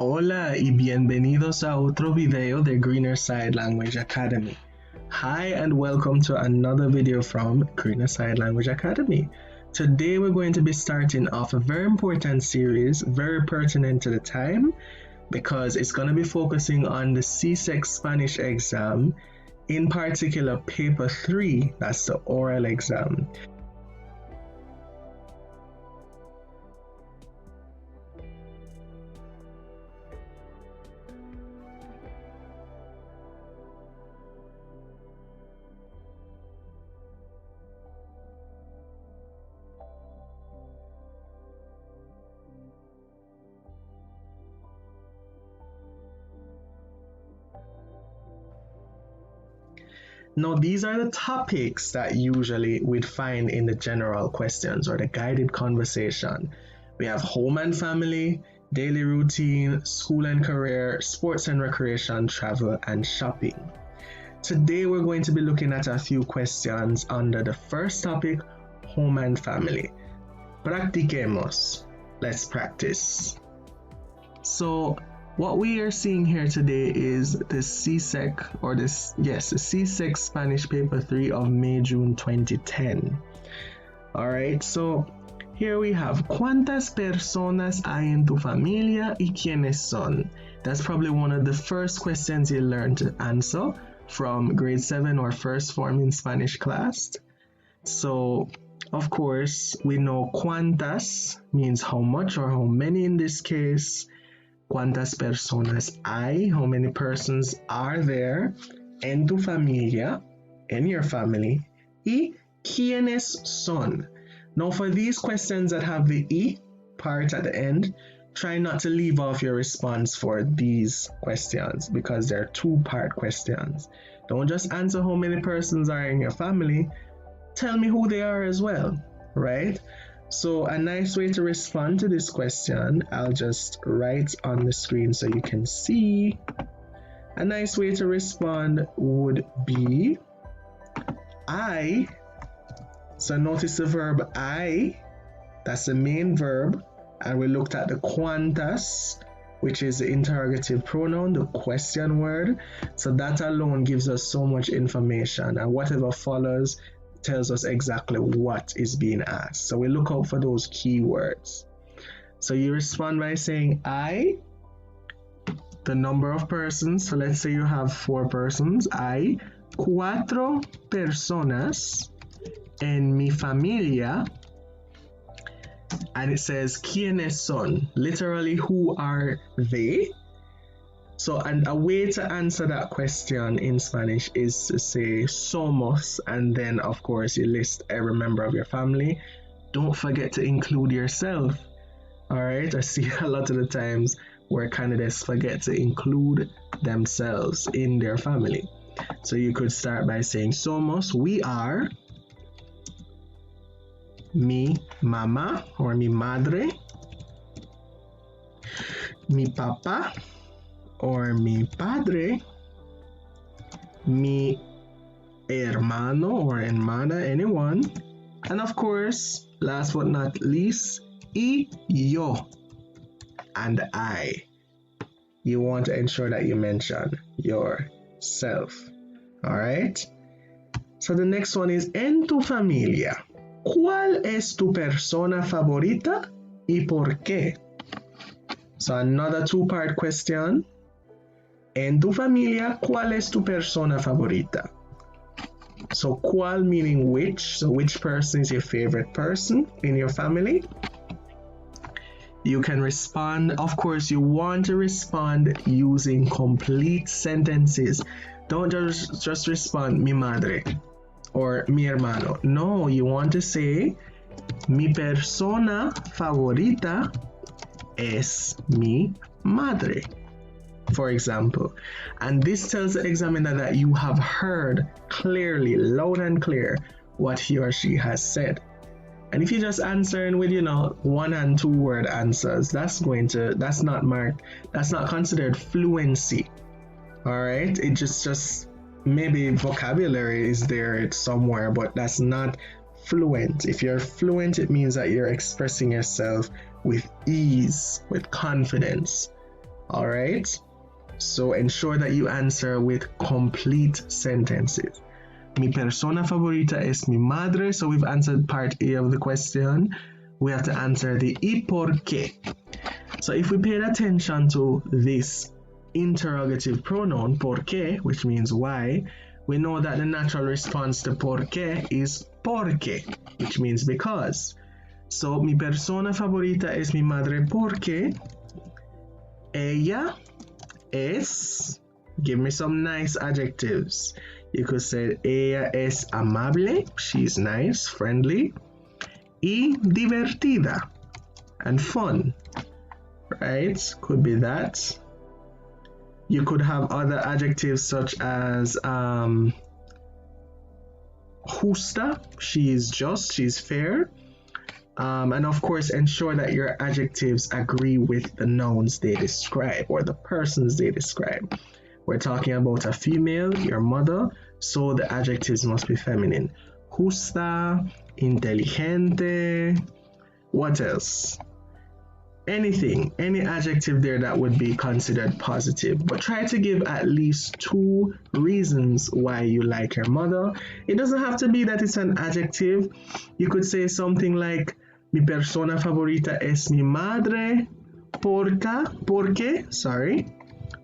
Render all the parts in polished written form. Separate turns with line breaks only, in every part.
Hola y bienvenidos a otro video de Greener Side Language Academy. Hi and welcome to another video from Greener Side Language Academy. Today we're going to be starting off a very important series, very pertinent to the time, because it's going to be focusing on the CSEC Spanish exam, in particular paper 3, that's the oral exam. Now, these are the topics that usually we'd find in the general questions or the guided conversation. We have home and family, daily routine, school and career, sports and recreation, travel, and shopping. Today, we're going to be looking at a few questions under the first topic, home and family. Practiquemos. Let's practice. So, what we are seeing here today is the CSEC, or the CSEC Spanish paper 3 of May-June 2010. Alright, so here we have ¿Cuántas personas hay en tu familia y quiénes son? That's probably one of the first questions you learn to answer from grade 7 or first form in Spanish class. So, of course, we know ¿cuántas means how much or how many in this case. ¿Cuántas personas hay? How many persons are there en tu familia, in your family? Y ¿quiénes son? Now, for these questions that have the E part at the end, try not to leave off your response for these questions because they're two-part questions. Don't just answer how many persons are in your family. Tell me who they are as well, right? So a nice way to respond to this question, I'll just write on the screen so you can see. A nice way to respond would be I. So notice the verb I, that's the main verb. And we looked at the cuantas, which is the interrogative pronoun, the question word. So that alone gives us so much information, and whatever follows tells us exactly what is being asked. So we look out for those keywords. So you respond by saying I, the number of persons. So let's say you have 4 persons. Hay 4 personas en mi familia. And it says ¿quiénes son? Literally, who are they? So, and a way to answer that question in Spanish is to say somos, and then of course you list every member of your family. Don't forget to include yourself. All right, I see a lot of the times where candidates forget to include themselves in their family. So you could start by saying somos, we are mi mamá or mi madre, mi papá or mi padre, mi hermano or hermana, anyone, and of course, last but not least, y yo, and I. You want to ensure that you mention yourself. All right? So the next one is en tu familia. ¿Cuál es tu persona favorita y por qué? So another two-part question. En tu familia, ¿cuál es tu persona favorita? So ¿cuál meaning which? So which person is your favorite person in your family? You can respond. Of course, you want to respond using complete sentences. Don't just respond mi madre or mi hermano. No, you want to say mi persona favorita es mi madre, for example. And this tells the examiner that you have heard clearly, loud and clear, what he or she has said. And if you're just answering with, 1 and 2 word answers, that's not considered fluency. All right, it just maybe vocabulary is there somewhere, but that's not fluent. If you're fluent, it means that you're expressing yourself with ease, with confidence. All right. So ensure that you answer with complete sentences. Mi persona favorita es mi madre. So we've answered part A of the question. We have to answer the y por qué. So if we paid attention to this interrogative pronoun, por qué, which means why, we know that the natural response to por qué is porque, which means because. So mi persona favorita es mi madre porque ella es, give me some nice adjectives. You could say ella es amable, she's nice, friendly, y divertida, and fun, right? Could be that. You could have other adjectives such as justa, she is just, she's fair. And of course, ensure that your adjectives agree with the nouns they describe or the persons they describe. We're talking about a female, your mother, so the adjectives must be feminine. Justa, inteligente, what else? Anything, any adjective there that would be considered positive, but try to give at least 2 reasons why you like your mother. It doesn't have to be that it's an adjective. You could say something like, mi persona favorita es mi madre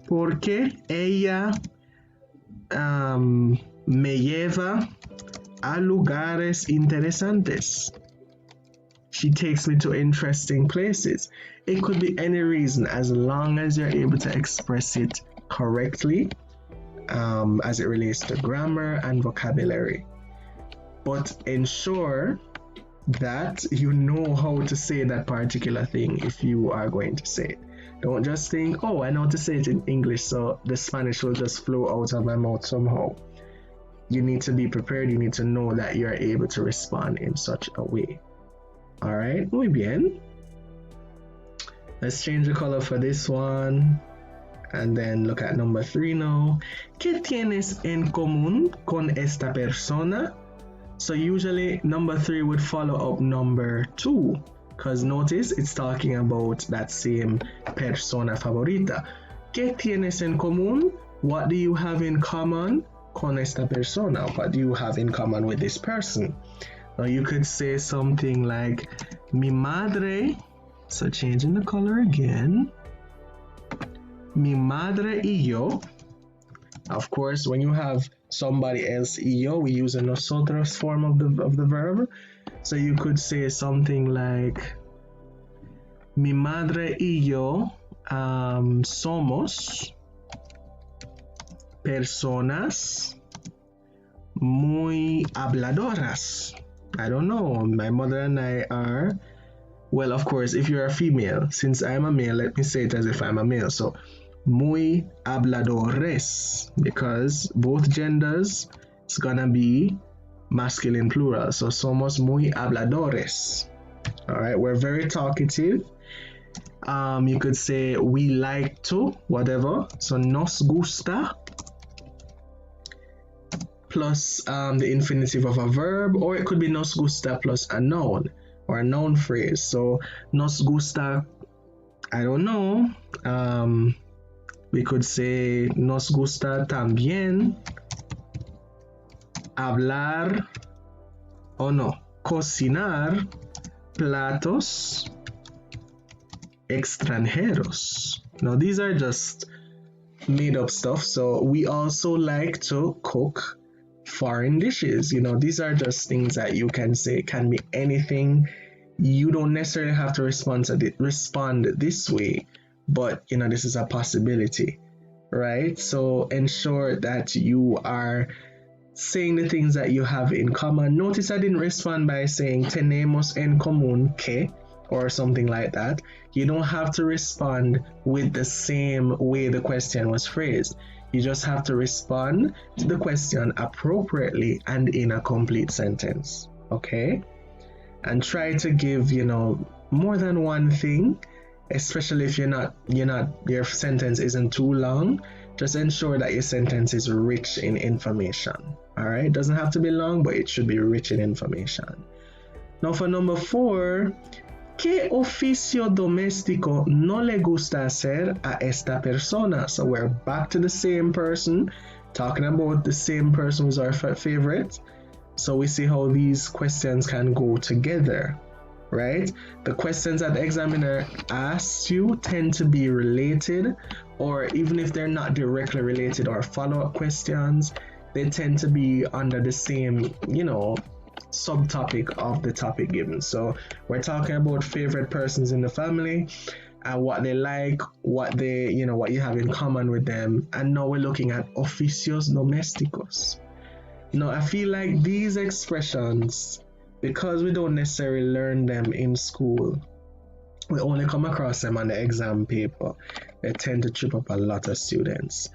porque ella me lleva a lugares interesantes. She takes me to interesting places. It could be any reason as long as you're able to express it correctly as it relates to grammar and vocabulary. But ensure that you know how to say that particular thing if you are going to say it. Don't just think, oh, I know how to say it in English, so the Spanish will just flow out of my mouth somehow. You need to be prepared. You need to know that you're able to respond in such a way. All right, muy bien. Let's change the color for this one. And then look at number 3 now. ¿Qué tienes en común con esta persona? So usually number 3 would follow up number 2. Because notice it's talking about that same persona favorita. ¿Qué tienes en común? What do you have in common con esta persona? What do you have in common with this person? Now you could say something like, mi madre, so changing the color again, mi madre y yo. Of course, when you have somebody else y yo, we use a nosotros form of the verb. So you could say something like, mi madre y yo somos personas muy habladoras. I don't know, my mother and I are, well, of course, if you're a female, since I'm a male, let me say it as if I'm a male. So, muy habladores, because both genders, it's gonna be masculine plural. So, somos muy habladores. All right, we're very talkative. You could say we like to, whatever. So, nos gusta plus the infinitive of a verb, or it could be nos gusta plus a noun or a noun phrase. So nos gusta, I don't know, we could say nos gusta también hablar o no, cocinar platos extranjeros. Now these are just made up stuff. So we also like to cook foreign dishes. You know, these are just things that you can say, can be anything. You don't necessarily have to respond this way, but you know, this is a possibility, right? So ensure that you are saying the things that you have in common. Notice I didn't respond by saying tenemos en común que or something like that. You don't have to respond with the same way the question was phrased. You just have to respond to the question appropriately and in a complete sentence, okay? And try to give, you know, more than one thing, especially if your sentence isn't too long. Just ensure that your sentence is rich in information, all right? It doesn't have to be long, but it should be rich in information. Now for number 4, ¿qué ¿Qué oficio doméstico no le gusta hacer a esta persona? So we're back to the same person, talking about the same person who's our favorite. So we see how these questions can go together, right? The questions that the examiner asks you tend to be related, or even if they're not directly related or follow-up questions, they tend to be under the same, subtopic of the topic given. So we're talking about favorite persons in the family and what they like, what you have in common with them. And now we're looking at oficios domésticos. Now, I feel like these expressions, because we don't necessarily learn them in school, we only come across them on the exam paper. They tend to trip up a lot of students.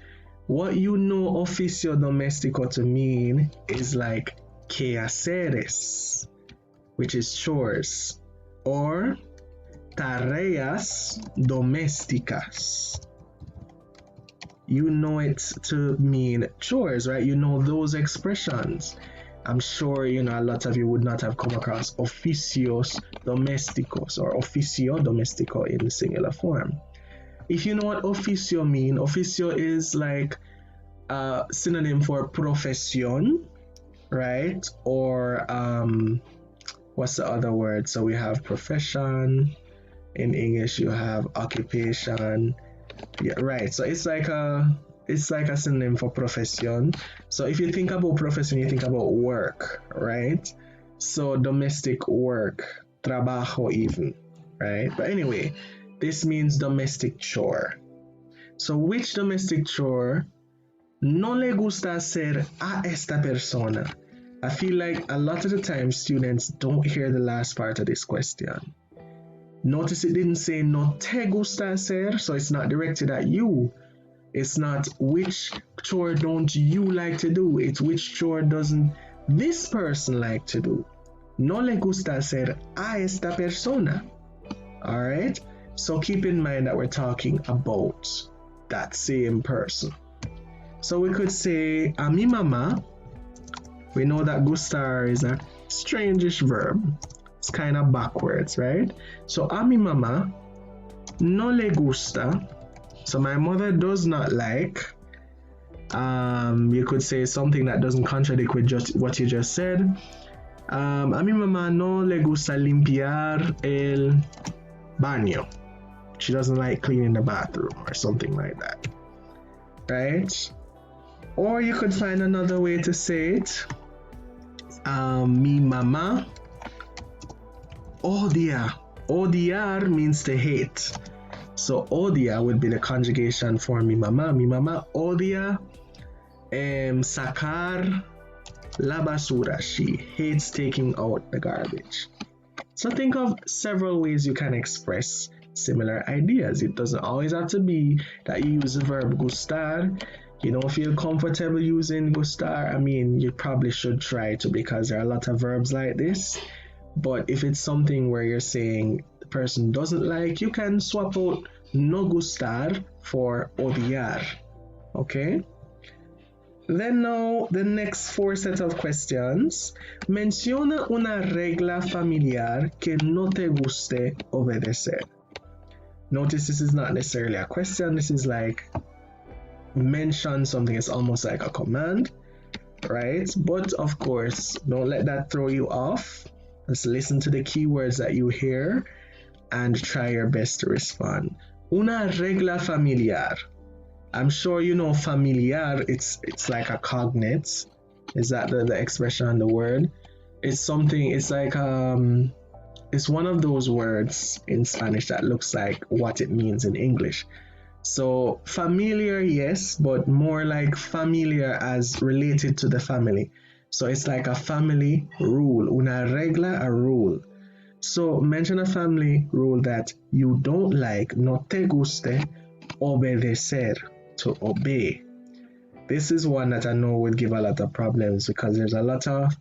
What you know oficio doméstico to mean is like quehaceres, which is chores, or tareas domésticas. You know it to mean chores, right? You know those expressions. I'm sure a lot of you would not have come across oficios domésticos or oficio doméstico in the singular form. If you know what oficio mean, oficio is like a synonym for profesión, right? Or what's the other word? So we have profession. In English, you have occupation. Yeah, right. So it's like a synonym for profesión. So if you think about profession, you think about work, right? So domestic work, trabajo even, right? But anyway, this means domestic chore. So which domestic chore no le gusta hacer a esta persona? I feel like a lot of the time students don't hear the last part of this question. Notice it didn't say no te gusta hacer, so it's not directed at you. It's not which chore don't you like to do, it's which chore doesn't this person like to do. No le gusta hacer a esta persona. Alright? So keep in mind that we're talking about that same person. So we could say a mi mamá. We know that gustar is a strangish verb. It's kind of backwards, right? So a mi mamá no le gusta. So my mother does not like. You could say something that doesn't contradict with just what you just said. A mi mamá no le gusta limpiar el baño. She doesn't like cleaning the bathroom or something like that, right? Or you could find another way to say it. Mi mamá odia. Odiar means to hate. So odia would be the conjugation for mi mamá. Mi mamá odia sacar la basura. She hates taking out the garbage. So think of several ways you can express similar ideas. It doesn't always have to be that you use the verb gustar. You don't feel comfortable using gustar, I mean, you probably should try to, because there are a lot of verbs like this. But if it's something where you're saying the person doesn't like, you can swap out no gustar for odiar. Okay? Then now, the next 4 sets of questions. Menciona una regla familiar que no te guste obedecer. Notice this is not necessarily a question, this is like mention something. It's almost like a command, right? But of course, don't let that throw you off. Just listen to the keywords that you hear and try your best to respond. Una regla familiar. I'm sure you know familiar, it's like a cognate. Is that the expression, the word? It's something, it's like it's one of those words in Spanish that looks like what it means in English. So familiar, yes, but more like familiar as related to the family. So it's like a family rule, una regla, a rule. So mention a family rule that you don't like, no te guste, obedecer, to obey. This is one that I know would give a lot of problems because there's a lot of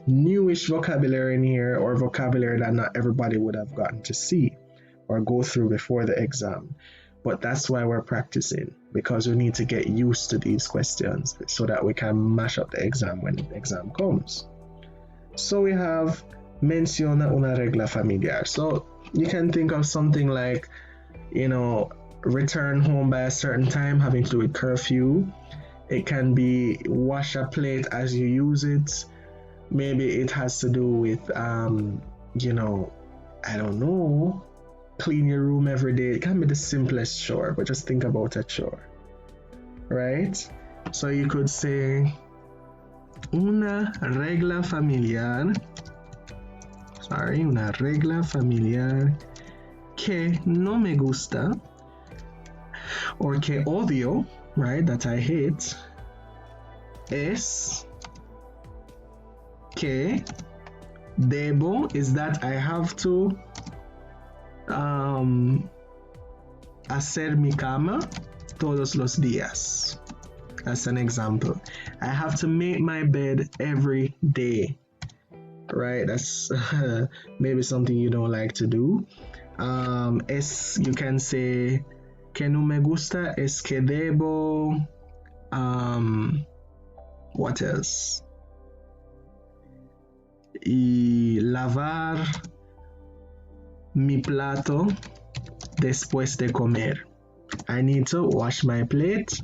newish vocabulary in here, or vocabulary that not everybody would have gotten to see or go through before the exam. But that's why we're practicing, because we need to get used to these questions so that we can mash up the exam when the exam comes. So we have menciona una regla familiar. So you can think of something like, return home by a certain time, having to do with curfew. It can be wash a plate as you use it. Maybe it has to do with, I don't know, clean your room every day. It can be the simplest chore, but just think about a chore, right? So you could say, una regla familiar que no me gusta, or que odio, right, that I hate, es que debo, is that I have to hacer mi cama todos los días. That's an example. I have to make my bed every day, right? That's maybe something you don't like to do. You can say que no me gusta es que debo. What else? Y lavar mi plato después de comer. I need to wash my plate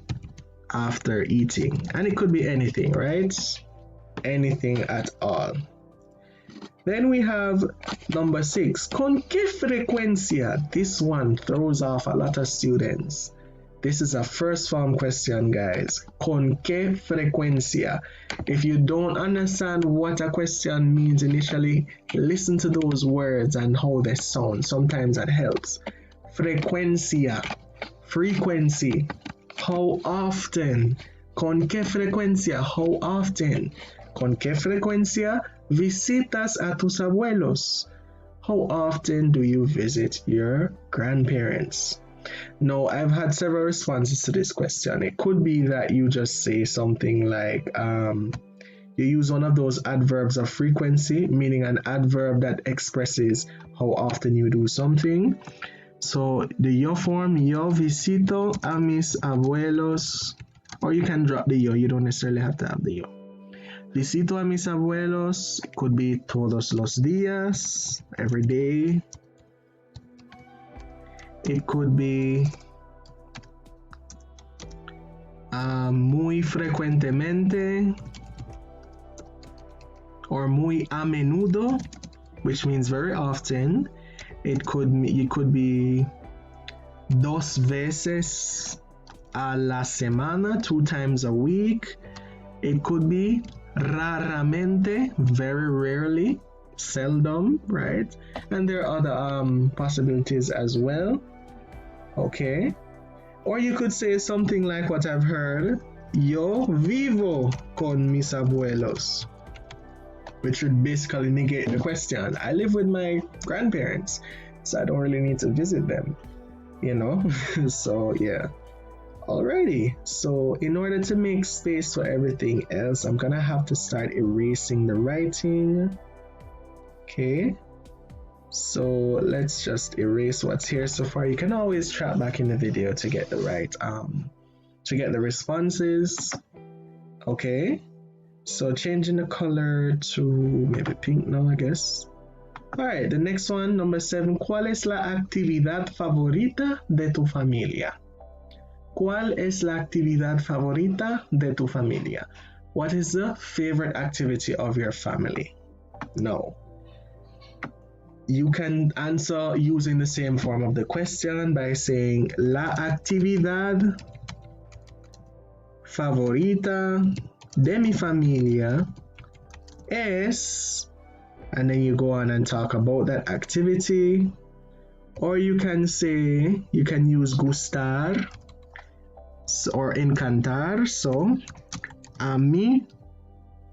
after eating. And it could be anything, right? Anything at all. Then we have number 6. ¿Con qué frecuencia? This one throws off a lot of students. This is a first form question, guys. ¿Con qué frecuencia? If you don't understand what a question means initially, listen to those words and how they sound. Sometimes that helps. Frecuencia, frequency. How often? ¿Con qué frecuencia? How often? ¿Con qué frecuencia visitas a tus abuelos? How often do you visit your grandparents? Now, I've had several responses to this question. It could be that you just say something like, you use one of those adverbs of frequency, meaning an adverb that expresses how often you do something. So the yo form, yo visito a mis abuelos, or you can drop the yo, you don't necessarily have to have the yo. Visito a mis abuelos, it could be todos los días, every day. It could be muy frecuentemente, or muy a menudo, which means very often. It could be dos veces a la semana, 2 times a week. It could be raramente, very rarely, seldom, right? And there are other possibilities as well. Okay. Or you could say something like what I've heard, yo vivo con mis abuelos, which would basically negate the question. I live with my grandparents, so I don't really need to visit them, So yeah. Alrighty, so in order to make space for everything else, I'm gonna have to start erasing the writing. Okay, so let's just erase what's here so far. You can always track back in the video to get the right, to get the responses. Okay, so changing the color to maybe pink now, I guess. Alright, the next one, number 7. ¿Cuál es la actividad favorita de tu familia? ¿Cuál es la actividad favorita de tu familia? What is the favorite activity of your family? No. You can answer using the same form of the question by saying la actividad favorita de mi familia es, and then you go on and talk about that activity. Or you can say, you can use gustar or encantar. So a mí,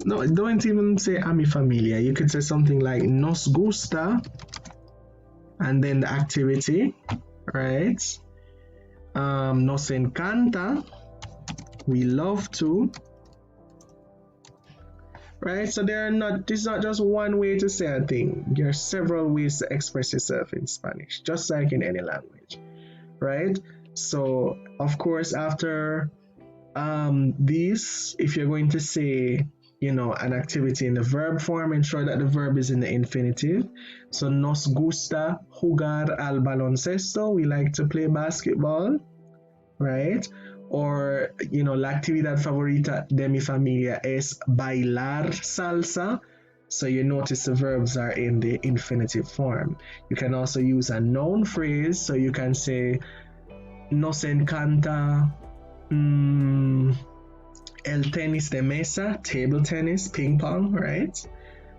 no, don't even say a mi familia. You could say something like nos gusta and then the activity, right? Nos encanta, we love to, right? So this is not just one way to say a thing. There are several ways to express yourself in Spanish, just like in any language, right? So of course, after these, if you're going to say an activity in the verb form, ensure that the verb is in the infinitive. So, nos gusta jugar al baloncesto. We like to play basketball, right? Or, la actividad favorita de mi familia es bailar salsa. So you notice the verbs are in the infinitive form. You can also use a noun phrase. So you can say, nos encanta el tenis de mesa, table tennis, ping pong, right?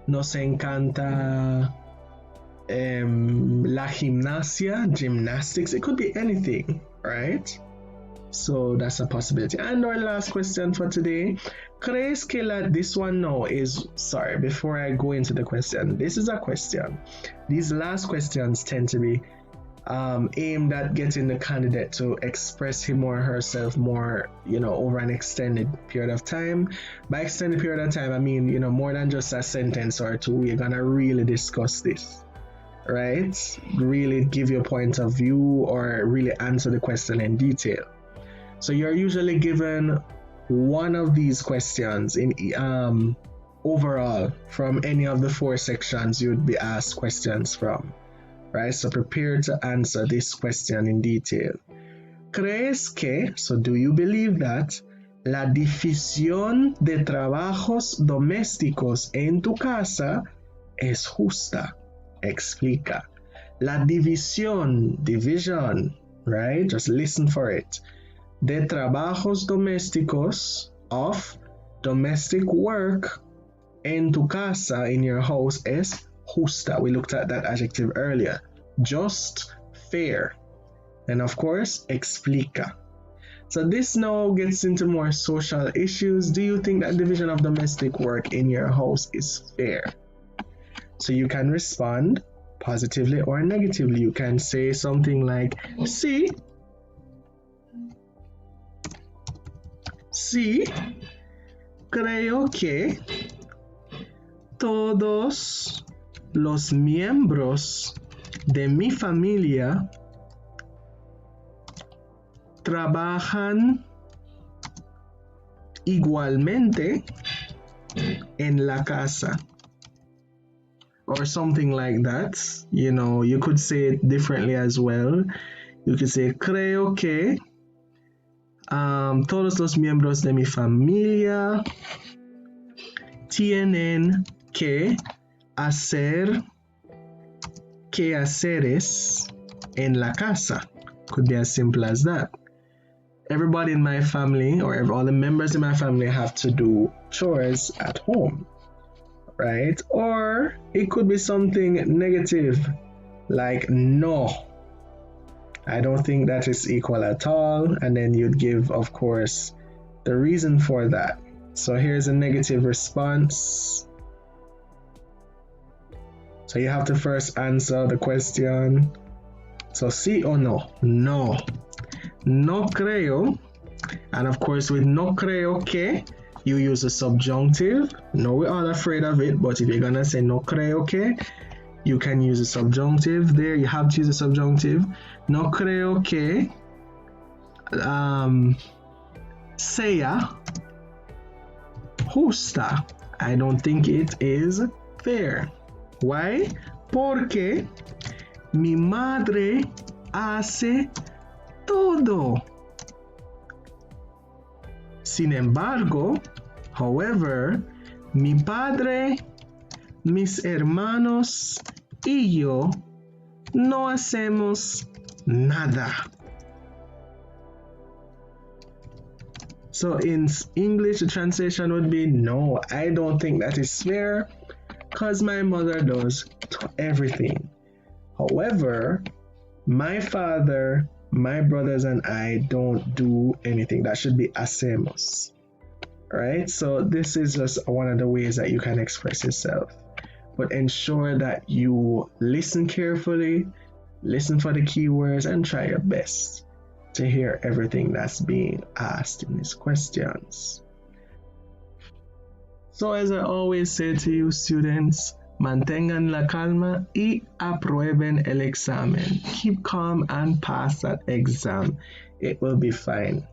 Nos encanta la gimnasia, gymnastics. It could be anything, right? So that's a possibility. And our last question for today. ¿Crees que this one now is, sorry, before I go into the question, this is a question. These last questions tend to be aimed at getting the candidate to express him or herself more, over an extended period of time. By extended period of time, I mean, more than just a sentence or two. We're gonna really discuss this, right? Really give your point of view or really answer the question in detail. So you're usually given one of these questions in overall from any of the 4 sections you'd be asked questions from, right? So prepare to answer this question in detail. ¿Crees que, so do you believe that, la división de trabajos domésticos en tu casa es justa? Explica. La division, right? Just listen for it. De trabajos domésticos, of domestic work, en tu casa, in your house, es justa. We looked at that adjective earlier. Just, fair. And of course, explica. So this now gets into more social issues. Do you think that division of domestic work in your house is fair? So you can respond positively or negatively. You can say something like, sí, creo que todos los miembros de mi familia trabajan igualmente en la casa. Or something like that. You could say it differently as well. You could say, creo que todos los miembros de mi familia tienen que hacer quehaceres en la casa. Could be as simple as that. Everybody in my family, or all the members in my family, have to do chores at home, right? Or it could be something negative, like no, I don't think that is equal at all. And then you'd give, of course, the reason for that. So here's a negative response. So you have to first answer the question. So sí or no? No. No creo. And of course, with no creo que, you use a subjunctive. No, we're all afraid of it, but if you're gonna say no creo que, you can use a subjunctive. There, you have to use a subjunctive. No creo que sea justa. I don't think it is fair. Why? Porque mi madre hace todo. Sin embargo, however, mi padre, mis hermanos y yo no hacemos nada. So in English, the translation would be, no, I don't think that is fair because my mother does everything. However, my father, my brothers and I don't do anything. That should be hacemos. Right? So this is just one of the ways that you can express yourself. But ensure that you listen carefully, listen for the keywords, and try your best to hear everything that's being asked in these questions. So as I always say to you students, mantengan la calma y aprueben el examen. Keep calm and pass that exam. It will be fine.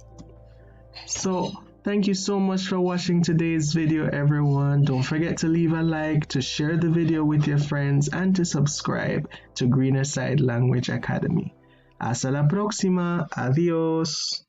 So Thank you so much for watching today's video, everyone. Don't forget to leave a like, to share the video with your friends, and to subscribe to Greener Side Language Academy. Hasta la próxima. Adiós.